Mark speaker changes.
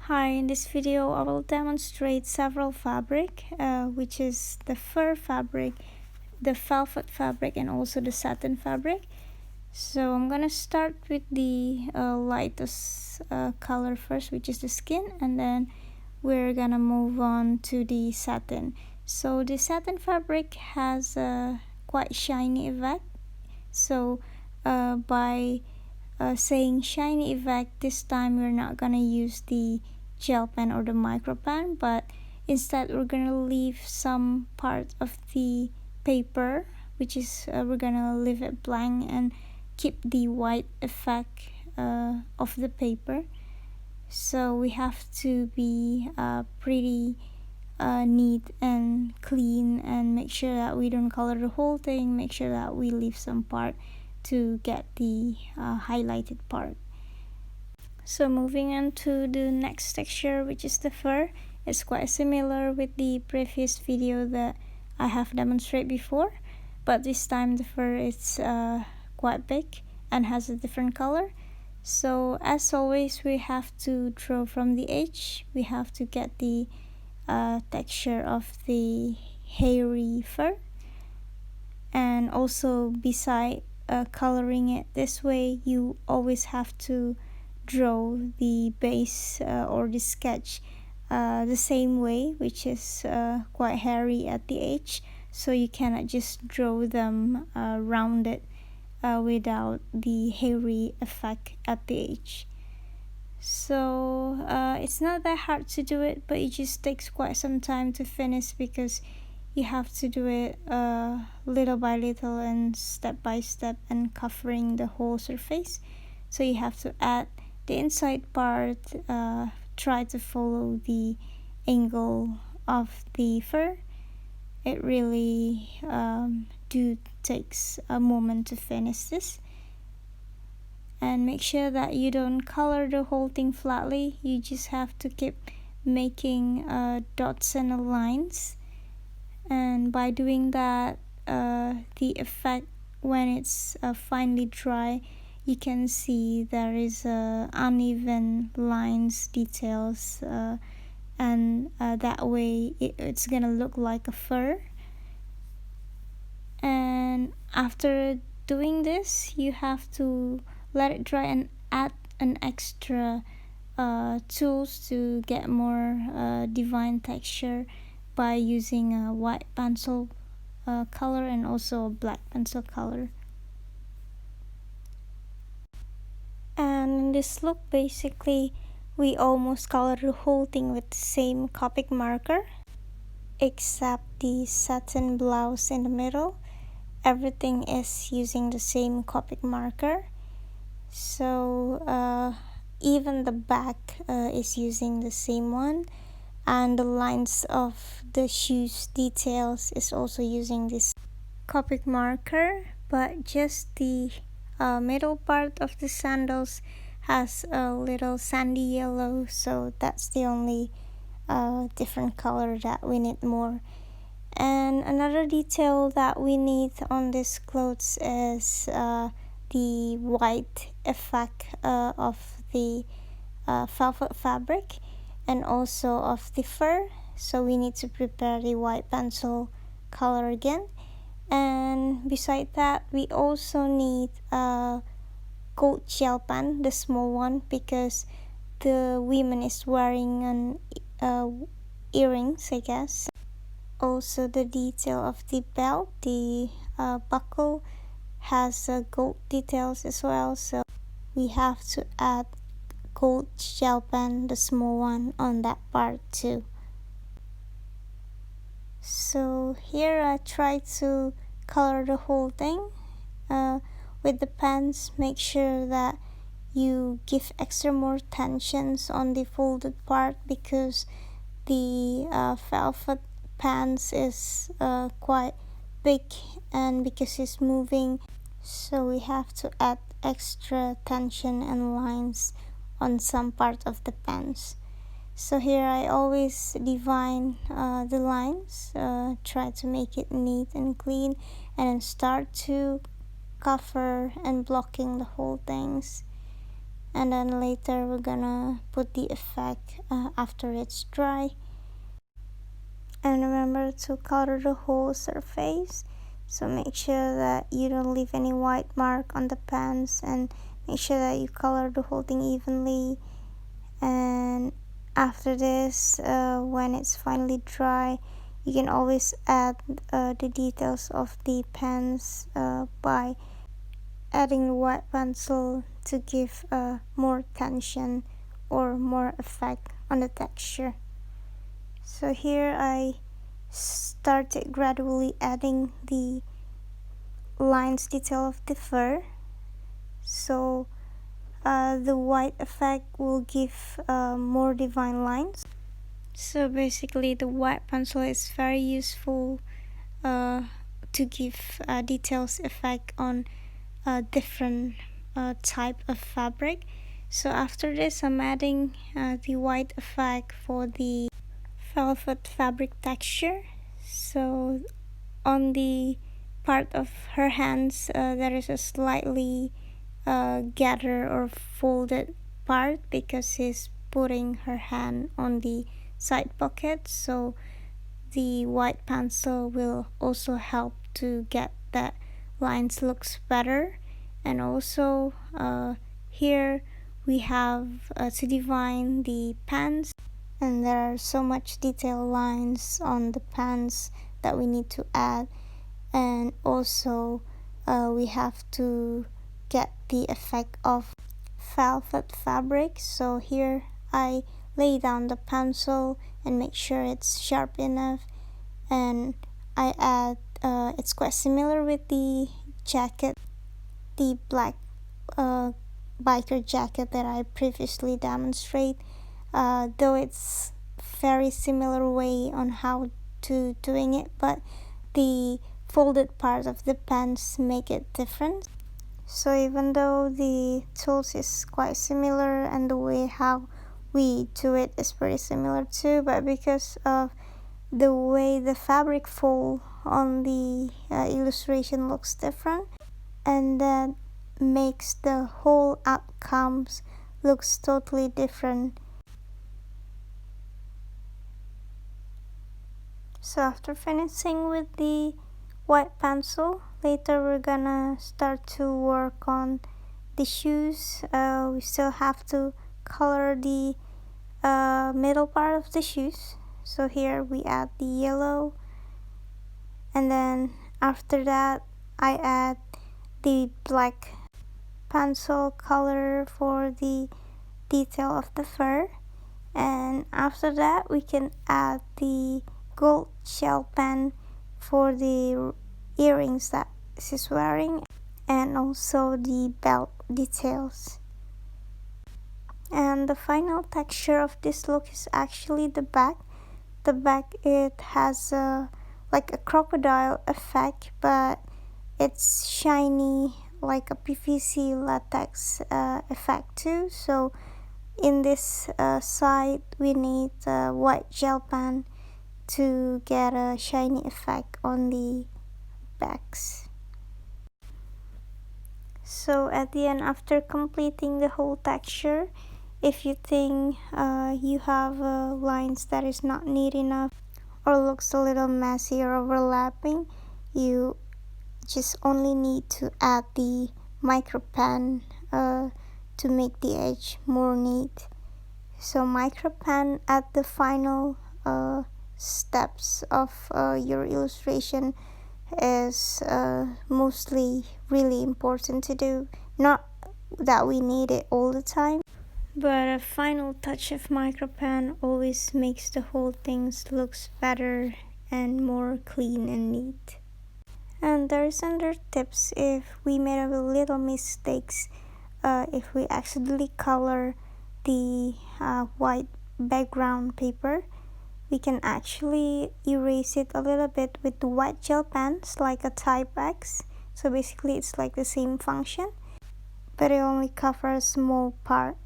Speaker 1: Hi, in this video I will demonstrate several fabric, which is the fur fabric, the velvet fabric, and also the satin fabric. So I'm gonna start with the lightest color first, which is the skin, and then we're gonna move on to the satin. So the satin fabric has a quite shiny effect. So by saying shiny effect, this time we're not gonna use the gel pen or the micro pen, but instead we're gonna leave some part of the paper, which is we're gonna leave it blank and keep the white effect of the paper. So we have to be pretty neat and clean, and make sure that we don't color the whole thing. Make sure that we leave some part to get the highlighted part. So moving on to the next texture, which is the fur. It's quite similar with the previous video that I have demonstrated before, but this time the fur is quite big and has a different color. So as always, we have to draw from the edge. We have to get the texture of the hairy fur, and also beside coloring it this way, you always have to draw the base or the sketch the same way, which is quite hairy at the edge, so you cannot just draw them rounded without the hairy effect at the edge. So it's not that hard to do it, but it just takes quite some time to finish because you have to do it little by little and step by step and covering the whole surface. So you have to add the inside part, try to follow the angle of the fur. It really takes a moment to finish this. And make sure that you don't color the whole thing flatly. You just have to keep making dots and lines, and by doing that, the effect when it's finely dry, you can see there is uneven lines, details, and that way it's gonna look like a fur. And after doing this, you have to let it dry and add an extra tools to get more divine texture by using a white pencil color and also a black pencil color. And in this look, basically we almost color the whole thing with the same Copic marker, except the satin blouse in the middle. Everything is using the same Copic marker. So even the back is using the same one, and the lines of the shoes details is also using this Copic marker, but just the middle part of the sandals has a little sandy yellow, so that's the only different color that we need more. And another detail that we need on this clothes is the white effect of the velvet fabric and also of the fur. So we need to prepare the white pencil color again. And beside that, we also need a gold gel pen, the small one, because the woman is wearing an earrings, I guess. Also the detail of the belt, the buckle has gold details as well, so we have to add gold gel pen, the small one, on that part too. So here I try to color the whole thing with the pens. Make sure that you give extra more tensions on the folded part because the velvet pants is quite big, and because it's moving, so we have to add extra tension and lines on some part of the pants. So here I always define the lines, try to make it neat and clean, and then start to cover and blocking the whole things. and then later we're gonna put the effect after it's dry. And remember to color the whole surface, so make sure that you don't leave any white mark on the pens, and make sure that you color the whole thing evenly. And after this, when it's finally dry, you can always add the details of the pens by adding the white pencil to give more tension or more effect on the texture. So here I started gradually adding the lines detail of the fur, so the white effect will give more divine lines. So basically the white pencil is very useful to give details effect on different type of fabric. So after this I'm adding the white effect for the velvet fabric texture. So on the part of her hands there is a slightly gather or folded part because she's putting her hand on the side pocket, so the white pencil will also help to get that lines looks better. And also here we have to define the pants, and there are so much detailed lines on the pants that we need to add. And also we have to get the effect of velvet fabric, so here I lay down the pencil and make sure it's sharp enough, and I add it's quite similar with the jacket, the black biker jacket that I previously demonstrated, though it's very similar way on how to doing it, but the folded part of the pants make it different. So even though the tools is quite similar and the way how we do it is very similar too, but because of the way the fabric fold on the illustration looks different, and that makes the whole outcomes looks totally different. So after finishing with the white pencil, later we're gonna start to work on the shoes. We still have to color the middle part of the shoes, so here we add the yellow, and then after that I add the black pencil color for the detail of the fur, and after that we can add the gold shell pen for the earrings that she's wearing, and also the belt details. And the final texture of this look is actually the back. The back, it has like a crocodile effect, but it's shiny like a PVC latex effect too. So in this side we need a white gel pen to get a shiny effect on the backs. So at the end, after completing the whole texture, if you think you have lines that is not neat enough or looks a little messy or overlapping, you just only need to add the micro pen to make the edge more neat. So micro pen at the final steps of your illustration is mostly really important to do. Not that we need it all the time, but a final touch of micro pen always makes the whole things looks better and more clean and neat. And there's another tips if we made a little mistakes. If we accidentally color the white background paper, we can actually erase it a little bit with the white gel pens like a type X. So basically it's like the same function, but it only covers a small part.